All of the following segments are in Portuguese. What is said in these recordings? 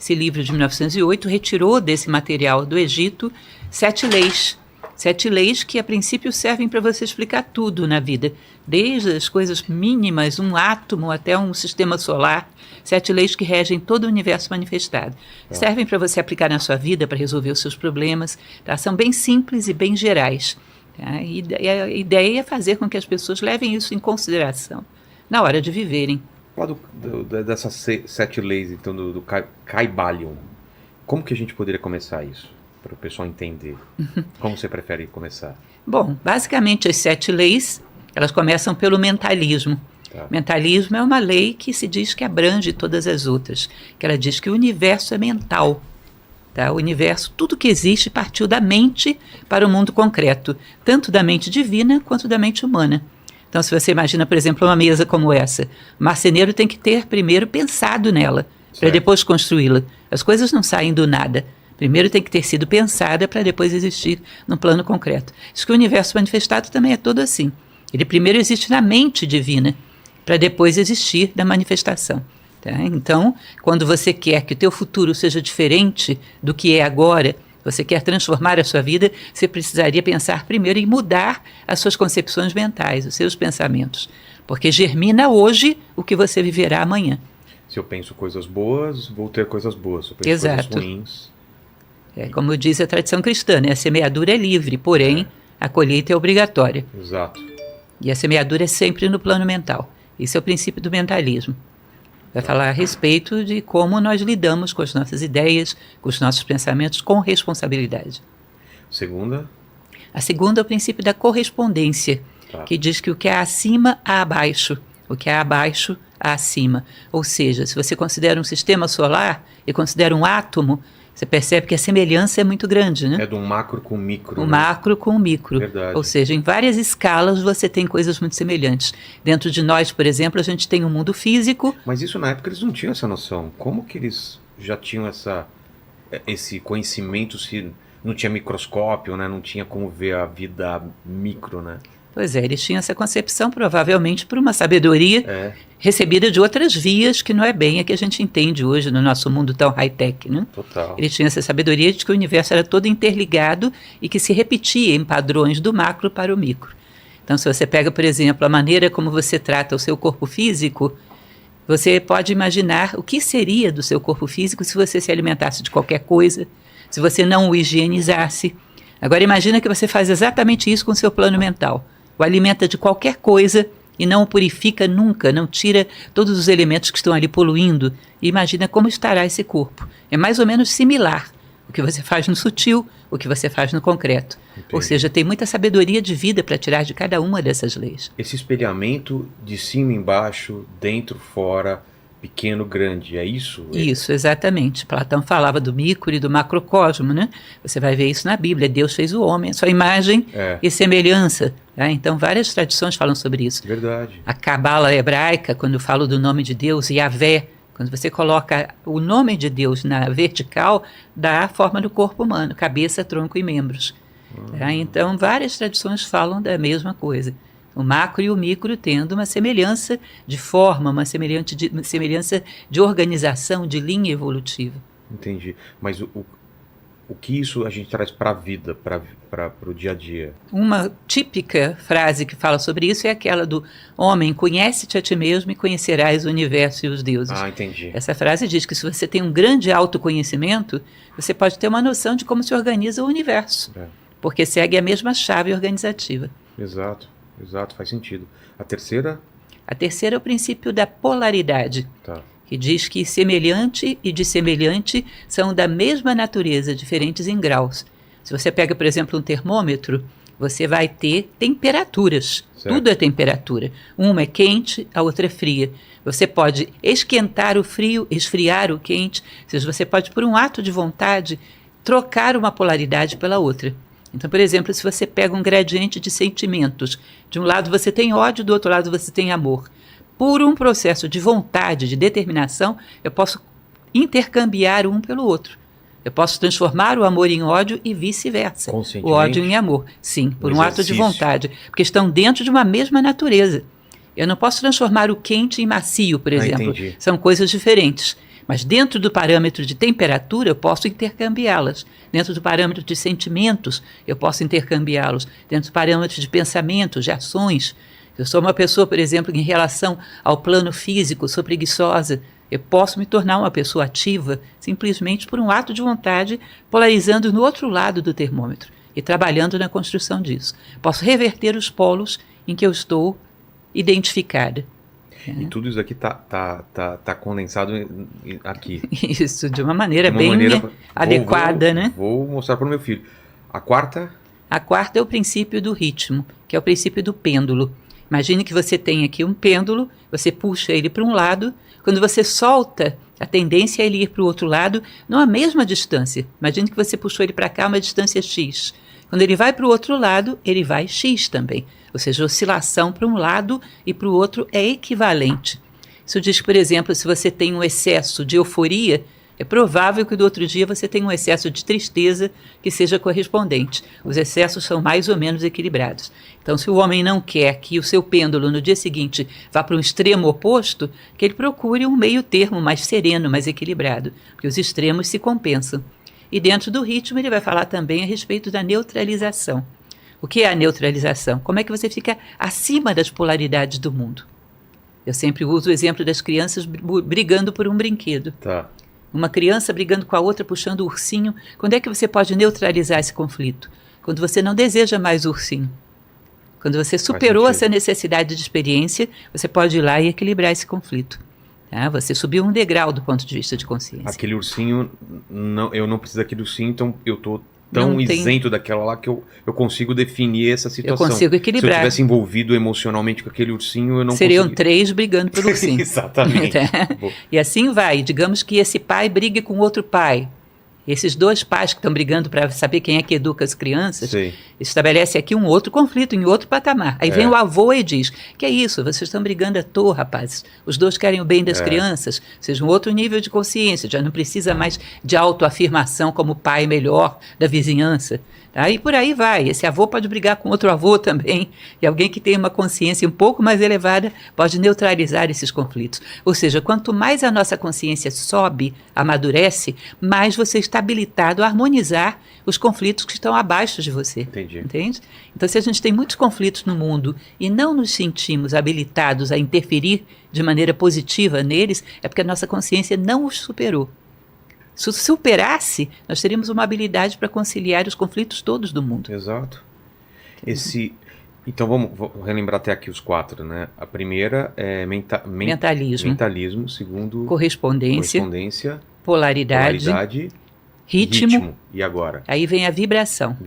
esse livro de 1908, retirou desse material do Egito 7 leis. 7 leis que, a princípio, servem para você explicar tudo na vida, desde as coisas mínimas, um átomo até um sistema solar. 7 leis que regem todo o universo manifestado. Servem para você aplicar na sua vida para resolver os seus problemas. Tá? São bem simples e bem gerais. Tá? E a ideia é fazer com que as pessoas levem isso em consideração na hora de viverem. Fala dessas 7 leis, então, do Kybalion. Como que a gente poderia começar isso? Para o pessoal entender. Como você prefere começar? Bom, basicamente as 7 leis, elas começam pelo mentalismo. Tá. Mentalismo é uma lei que se diz que abrange todas as outras, que ela diz que o universo é mental. Tá? O universo, tudo que existe partiu da mente para o mundo concreto, tanto da mente divina quanto da mente humana. Então, se você imagina, por exemplo, uma mesa como essa, o marceneiro tem que ter primeiro pensado nela, para depois construí-la. As coisas não saem do nada. Primeiro tem que ter sido pensada para depois existir no plano concreto. Diz que o universo manifestado também é todo assim. Ele primeiro existe na mente divina, para depois existir na manifestação. Tá? Então, quando você quer que o teu futuro seja diferente do que é agora, você quer transformar a sua vida, você precisaria pensar primeiro em mudar as suas concepções mentais, os seus pensamentos. Porque germina hoje o que você viverá amanhã. Se eu penso coisas boas, vou ter coisas boas. Se eu penso coisas ruins... como diz a tradição cristã, né? A semeadura é livre, porém a colheita é obrigatória. Exato. E a semeadura é sempre no plano mental. Esse é o princípio do mentalismo. Vai falar a respeito de como nós lidamos com as nossas ideias, com os nossos pensamentos, com responsabilidade. Segunda? A segunda é o princípio da correspondência, que diz que o que é acima há abaixo, o que é abaixo há acima. Ou seja, se você considera um sistema solar e considera um átomo, você percebe que a semelhança é muito grande, né? É do macro com o micro. O macro com o micro. Verdade. Ou seja, em várias escalas você tem coisas muito semelhantes. Dentro de nós, por exemplo, a gente tem um mundo físico. Mas isso na época eles não tinham essa noção. Como que eles já tinham esse conhecimento se não tinha microscópio, né? Não tinha como ver a vida micro, né? Pois é, eles tinham essa concepção provavelmente por uma sabedoria recebida de outras vias que não é bem a que a gente entende hoje no nosso mundo tão high-tech, né? Total. Eles tinham essa sabedoria de que o universo era todo interligado e que se repetia em padrões do macro para o micro. Então, se você pega, por exemplo, a maneira como você trata o seu corpo físico, você pode imaginar o que seria do seu corpo físico se você se alimentasse de qualquer coisa, se você não o higienizasse. Agora, imagina que você faz exatamente isso com o seu plano mental. O alimenta de qualquer coisa e não o purifica nunca, não tira todos os elementos que estão ali poluindo. E imagina como estará esse corpo. É mais ou menos similar o que você faz no sutil, o que você faz no concreto. Entendi. Ou seja, tem muita sabedoria de vida para tirar de cada uma dessas leis. Esse espelhamento de cima e embaixo, dentro, fora, pequeno, grande, é isso? Isso, exatamente. Platão falava do micro e do macrocosmo, né? Você vai ver isso na Bíblia. Deus fez o homem, a sua imagem e semelhança. Tá? Então, várias tradições falam sobre isso. Verdade. A Cabala hebraica, quando fala do nome de Deus, Yahvé, quando você coloca o nome de Deus na vertical, dá a forma do corpo humano, cabeça, tronco e membros. Tá? Então, várias tradições falam da mesma coisa. O macro e o micro tendo uma semelhança de forma, uma semelhança de organização, de linha evolutiva. Entendi. Mas o que isso a gente traz para a vida, para o dia a dia? Uma típica frase que fala sobre isso é aquela do homem, conhece-te a ti mesmo e conhecerás o universo e os deuses. Ah, entendi. Essa frase diz que se você tem um grande autoconhecimento, você pode ter uma noção de como se organiza o universo, porque segue a mesma chave organizativa. Exato. Exato, faz sentido. A terceira? A terceira é o princípio da polaridade, que diz que semelhante e dissemelhante são da mesma natureza, diferentes em graus. Se você pega, por exemplo, um termômetro, você vai ter temperaturas. Tudo é temperatura. Uma é quente, a outra é fria. Você pode esquentar o frio, esfriar o quente. Ou seja, você pode, por um ato de vontade, trocar uma polaridade pela outra. Então, por exemplo, se você pega um gradiente de sentimentos, de um lado você tem ódio, do outro lado você tem amor. Por um processo de vontade, de determinação, eu posso intercambiar um pelo outro. Eu posso transformar o amor em ódio e vice-versa. O ódio em amor. Sim, por um ato de vontade. Porque estão dentro de uma mesma natureza. Eu não posso transformar o quente em macio, por exemplo. São coisas diferentes. Mas dentro do parâmetro de temperatura, eu posso intercambiá-las. Dentro do parâmetro de sentimentos, eu posso intercambiá-los. Dentro do parâmetro de pensamentos, de ações. Eu sou uma pessoa, por exemplo, em relação ao plano físico, sou preguiçosa. Eu posso me tornar uma pessoa ativa simplesmente por um ato de vontade, polarizando no outro lado do termômetro e trabalhando na construção disso. Posso reverter os polos em que eu estou identificada. E tudo isso aqui tá condensado aqui. Isso, de uma maneira bem adequada, né? Vou mostrar para o meu filho. A quarta? A quarta é o princípio do ritmo, que é o princípio do pêndulo. Imagine que você tem aqui um pêndulo, você puxa ele para um lado, quando você solta, a tendência é ele ir para o outro lado, numa mesma distância. Imagine que você puxou ele para cá, uma distância x. Quando ele vai para o outro lado, ele vai x também. Ou seja, a oscilação para um lado e para o outro é equivalente. Isso diz que, por exemplo, se você tem um excesso de euforia, é provável que do outro dia você tenha um excesso de tristeza que seja correspondente. Os excessos são mais ou menos equilibrados. Então, se o homem não quer que o seu pêndulo no dia seguinte vá para um extremo oposto, que ele procure um meio termo mais sereno, mais equilibrado, porque os extremos se compensam. E dentro do ritmo ele vai falar também a respeito da neutralização. O que é a neutralização? Como é que você fica acima das polaridades do mundo? Eu sempre uso o exemplo das crianças brigando por um brinquedo. Tá. Uma criança brigando com a outra, puxando o ursinho. Quando é que você pode neutralizar esse conflito? Quando você não deseja mais o ursinho. Quando você superou essa necessidade de experiência, você pode ir lá e equilibrar esse conflito. Tá? Você subiu um degrau do ponto de vista de consciência. Aquele ursinho, eu não preciso daquele ursinho, então eu estou tão isento daquela lá que eu consigo definir essa situação. Eu consigo equilibrar. Se eu tivesse envolvido emocionalmente com aquele ursinho, eu não Seriam 3 brigando pelo ursinho. Exatamente. E assim vai. Digamos que esse pai brigue com outro pai. Esses 2 pais que estão brigando para saber quem é que educa as crianças, estabelece aqui um outro conflito, em outro patamar. Aí vem o avô e diz, que é isso, vocês estão brigando à toa, rapazes. Os 2 querem o bem das crianças, ou seja, um outro nível de consciência, já não precisa mais de autoafirmação como pai melhor da vizinhança. Tá? E por aí vai, esse avô pode brigar com outro avô também, e alguém que tem uma consciência um pouco mais elevada pode neutralizar esses conflitos. Ou seja, quanto mais a nossa consciência sobe, amadurece, mais você está habilitado a harmonizar os conflitos que estão abaixo de você. Entendi. Entende? Então, se a gente tem muitos conflitos no mundo e não nos sentimos habilitados a interferir de maneira positiva neles, é porque a nossa consciência não os superou. Se superasse, nós teríamos uma habilidade para conciliar os conflitos todos do mundo. Exato. Então vou relembrar até aqui os 4, né? A primeira é mentalismo. Segundo, correspondência, polaridade, ritmo. E agora? Aí vem a vibração.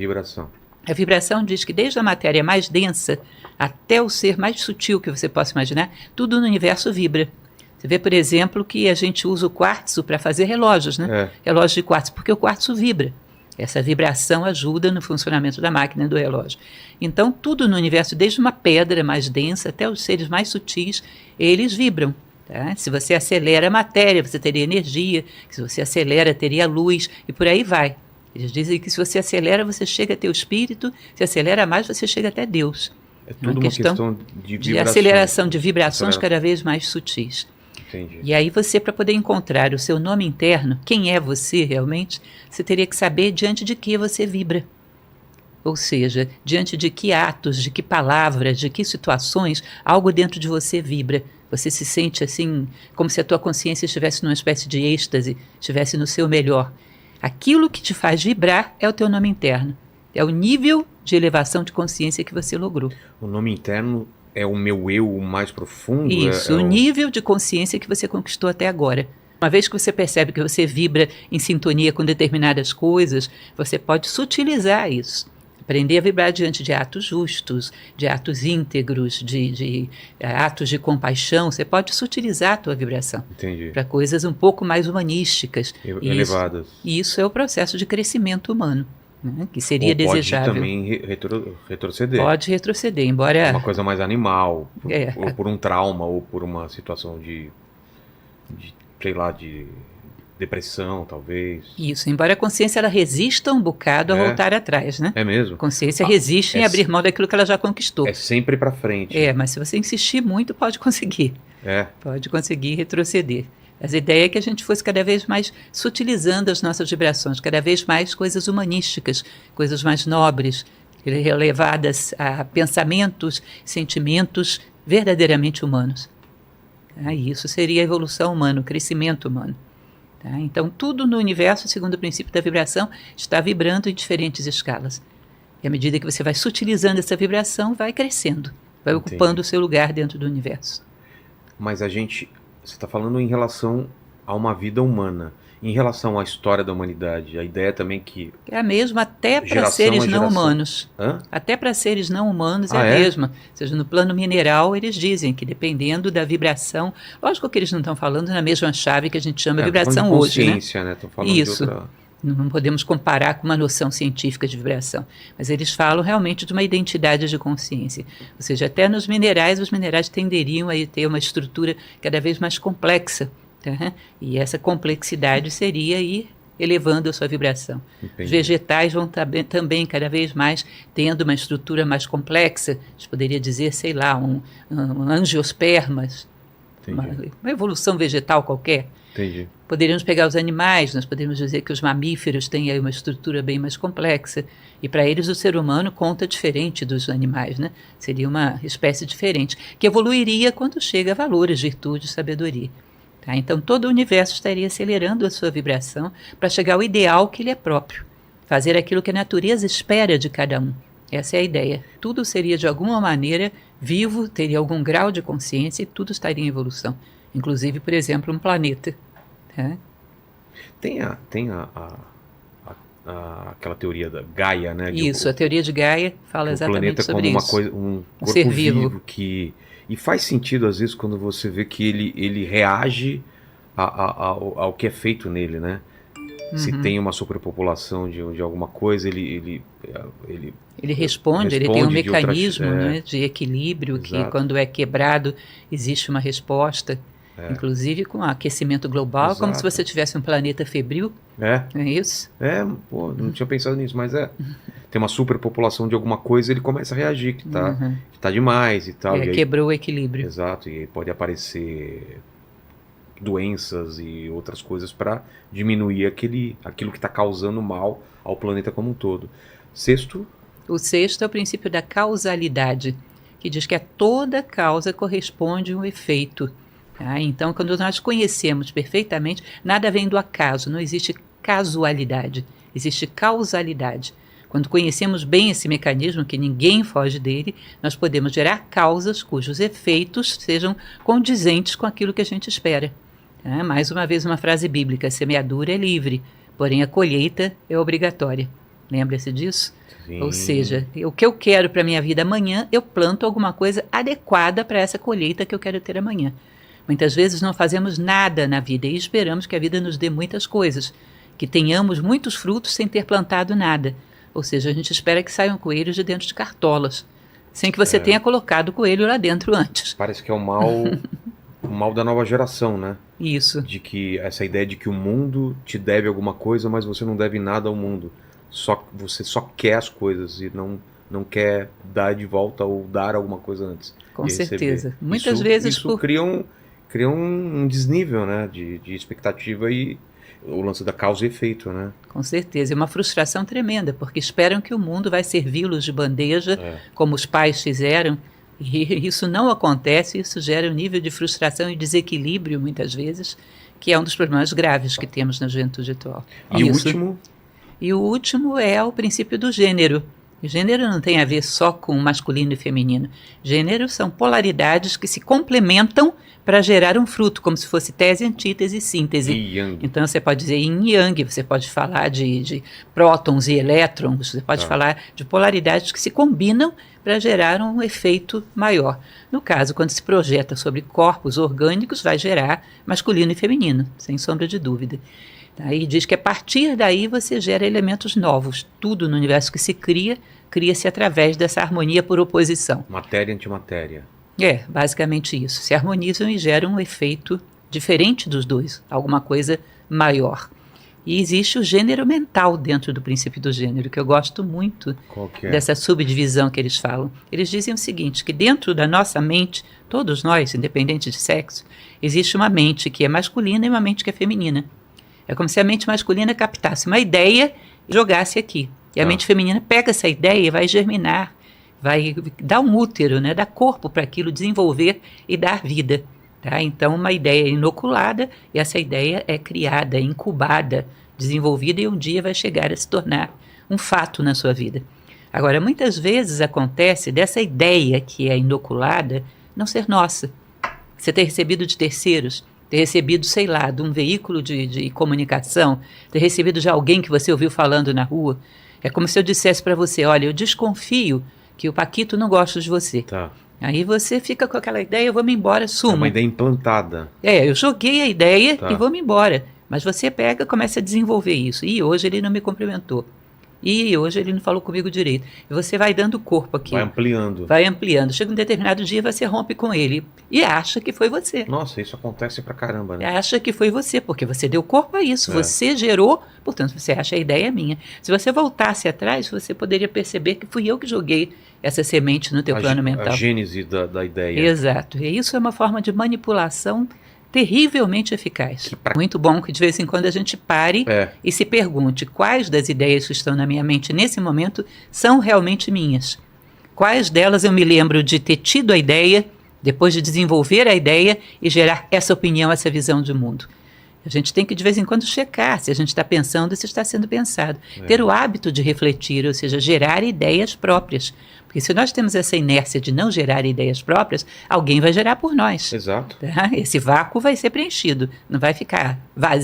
A vibração diz que desde a matéria mais densa até o ser mais sutil que você possa imaginar, tudo no universo vibra. Você vê, por exemplo, que a gente usa o quartzo para fazer relógios, né? Relógios de quartzo, porque o quartzo vibra. Essa vibração ajuda no funcionamento da máquina do relógio. Então, tudo no universo, desde uma pedra mais densa até os seres mais sutis, eles vibram. Tá? Se você acelera a matéria, você teria energia. Se você acelera, teria luz, e por aí vai. Eles dizem que se você acelera, você chega até o espírito. Se acelera mais, você chega até Deus. É tudo uma questão de aceleração, de vibrações cada vez mais sutis. Entendi. E aí você, para poder encontrar o seu nome interno, quem é você realmente, você teria que saber diante de que você vibra. Ou seja, diante de que atos, de que palavras, de que situações, algo dentro de você vibra. Você se sente assim, como se a tua consciência estivesse numa espécie de êxtase, estivesse no seu melhor. Aquilo que te faz vibrar é o teu nome interno. É o nível de elevação de consciência que você logrou. O nome interno é o meu eu mais profundo? Isso, o nível de consciência que você conquistou até agora. Uma vez que você percebe que você vibra em sintonia com determinadas coisas, você pode sutilizar isso. Aprender a vibrar diante de atos justos, de atos íntegros, de atos de compaixão. Você pode sutilizar a tua vibração para coisas um pouco mais humanísticas. Elevadas. E isso é o processo de crescimento humano. Né, que seria desejável. Pode também retroceder. Pode retroceder, embora... Uma coisa mais animal, ou por um trauma, ou por uma situação de sei lá, de depressão, talvez. Isso, embora a consciência ela resista um bocado a voltar atrás, né? É mesmo? A consciência resiste em abrir mão daquilo que ela já conquistou. É sempre para frente. Mas se você insistir muito, pode conseguir. Pode conseguir retroceder. Mas a ideia é que a gente fosse cada vez mais sutilizando as nossas vibrações, cada vez mais coisas humanísticas, coisas mais nobres, levadas a pensamentos, sentimentos verdadeiramente humanos. Tá? E isso seria a evolução humana, o crescimento humano. Tá? Então, tudo no universo, segundo o princípio da vibração, está vibrando em diferentes escalas. E à medida que você vai sutilizando essa vibração, vai crescendo, vai ocupando o seu lugar dentro do universo. Mas você está falando em relação a uma vida humana. Em relação à história da humanidade, a ideia também que... É a mesma até para seres não humanos. Hã? Até para seres não humanos é a mesma. Ou seja, no plano mineral, eles dizem que dependendo da vibração... Lógico que eles não estão falando na mesma chave que a gente chama de vibração hoje, né? Consciência, né? Estão falando isso. De outra... Não podemos comparar com uma noção científica de vibração. Mas eles falam realmente de uma identidade de consciência. Ou seja, até nos minerais, os minerais tenderiam a ter uma estrutura cada vez mais complexa. Tá? E essa complexidade seria ir elevando a sua vibração. Entendi. Os vegetais vão também cada vez mais tendo uma estrutura mais complexa. A gente poderia dizer, sei lá, um angiospermas, uma evolução vegetal qualquer. Entendi. Poderíamos pegar os animais, nós poderíamos dizer que os mamíferos têm aí uma estrutura bem mais complexa, e para eles o ser humano conta diferente dos animais, né? Seria uma espécie diferente, que evoluiria quando chega a valores, virtude, sabedoria. Tá? Então todo o universo estaria acelerando a sua vibração para chegar ao ideal que lhe é próprio, fazer aquilo que a natureza espera de cada um. Essa é a ideia. Tudo seria de alguma maneira vivo, teria algum grau de consciência e tudo estaria em evolução. Inclusive, por exemplo, um planeta. Tá? Tem aquela teoria da Gaia, né? Isso, a teoria de Gaia fala exatamente sobre isso. O planeta como um corpo ser vivo que... E faz sentido, às vezes, quando você vê que ele reage ao que é feito nele, né? Se tem uma superpopulação de alguma coisa, ele responde, ele tem um mecanismo outras, né, de equilíbrio, exato. Que quando é quebrado, existe uma resposta. Inclusive com aquecimento global, exato. Como se você tivesse um planeta febril. Não é isso? Pô, não tinha pensado nisso, mas tem uma superpopulação de alguma coisa, ele começa a reagir, que tá demais e tal. E aí, quebrou o equilíbrio. Exato, e aí pode aparecer doenças e outras coisas para diminuir aquilo que está causando mal ao planeta como um todo. O sexto é o princípio da causalidade, que diz que a toda causa corresponde um efeito. Tá? Então, quando nós conhecemos perfeitamente, nada vem do acaso, não existe casualidade, existe causalidade. Quando conhecemos bem esse mecanismo, que ninguém foge dele, nós podemos gerar causas cujos efeitos sejam condizentes com aquilo que a gente espera. Tá? Mais uma vez, uma frase bíblica: a semeadura é livre, porém a colheita é obrigatória. Lembra-se disso? Sim. Ou seja, o que eu quero para a minha vida amanhã, eu planto alguma coisa adequada para essa colheita que eu quero ter amanhã. Muitas vezes não fazemos nada na vida e esperamos que a vida nos dê muitas coisas, que tenhamos muitos frutos sem ter plantado nada. Ou seja, a gente espera que saiam coelhos de dentro de cartolas, sem que você tenha colocado o coelho lá dentro antes. Parece que é o mal da nova geração, né? Isso. De que essa ideia de que o mundo te deve alguma coisa, mas você não deve nada ao mundo. Você só quer as coisas e não quer dar de volta ou dar alguma coisa antes. Com certeza. Muitas vezes isso cria um desnível, né, de expectativa e o lance da causa e efeito, né? Com certeza. É uma frustração tremenda, porque esperam que o mundo vai servi-los de bandeja, como os pais fizeram, e isso não acontece, isso gera um nível de frustração e desequilíbrio, muitas vezes, que é um dos problemas graves que temos na juventude atual. E o último é o princípio do gênero. O gênero não tem a ver só com masculino e feminino. Gênero são polaridades que se complementam para gerar um fruto, como se fosse tese, antítese, síntese. Então você pode dizer yin e yang, você pode falar de prótons e elétrons, você pode falar de polaridades que se combinam para gerar um efeito maior. No caso, quando se projeta sobre corpos orgânicos, vai gerar masculino e feminino, sem sombra de dúvida. Aí diz que a partir daí você gera elementos novos. Tudo no universo que se cria-se através dessa harmonia por oposição. Matéria e antimatéria. Basicamente isso. Se harmonizam e geram um efeito diferente dos dois, alguma coisa maior. E existe o gênero mental dentro do princípio do gênero, que eu gosto muito dessa subdivisão que eles falam. Eles dizem o seguinte, que dentro da nossa mente, todos nós, independente de sexo, existe uma mente que é masculina e uma mente que é feminina. É como se a mente masculina captasse uma ideia e jogasse aqui. E a mente feminina pega essa ideia e vai germinar, vai dar um útero, né, dar corpo para aquilo, desenvolver e dar vida. Tá? Então, uma ideia é inoculada e essa ideia é criada, incubada, desenvolvida e um dia vai chegar a se tornar um fato na sua vida. Agora, muitas vezes acontece dessa ideia que é inoculada não ser nossa. Você ter recebido de terceiros, ter recebido, sei lá, de um veículo de comunicação, ter recebido de alguém que você ouviu falando na rua. É como se eu dissesse para você, olha, eu desconfio que o Paquito não gosta de você. Tá. Aí você fica com aquela ideia, eu vou me embora, sumo. É uma ideia implantada. Eu joguei a ideia e vou me embora. Mas você pega e começa a desenvolver isso. E hoje ele não me cumprimentou. E hoje ele não falou comigo direito. E você vai dando corpo aqui. Vai ampliando. Vai ampliando. Chega um determinado dia, você rompe com ele. E acha que foi você. Nossa, isso acontece pra caramba, né? Acha que foi você, porque você deu corpo a isso. Você gerou, portanto, você acha a ideia minha. Se você voltasse atrás, você poderia perceber que fui eu que joguei essa semente no teu plano mental. A gênese da ideia. Exato. E isso é uma forma de manipulação terrivelmente eficaz. Muito bom que de vez em quando a gente pare e se pergunte quais das ideias que estão na minha mente nesse momento são realmente minhas. Quais delas eu me lembro de ter tido a ideia, depois de desenvolver a ideia e gerar essa opinião, essa visão de mundo. A gente tem que de vez em quando checar se a gente está pensando e se está sendo pensado. Ter o hábito de refletir, ou seja, gerar ideias próprias. Porque se nós temos essa inércia de não gerar ideias próprias, alguém vai gerar por nós. Exato. Tá? Esse vácuo vai ser preenchido, não vai ficar vazio.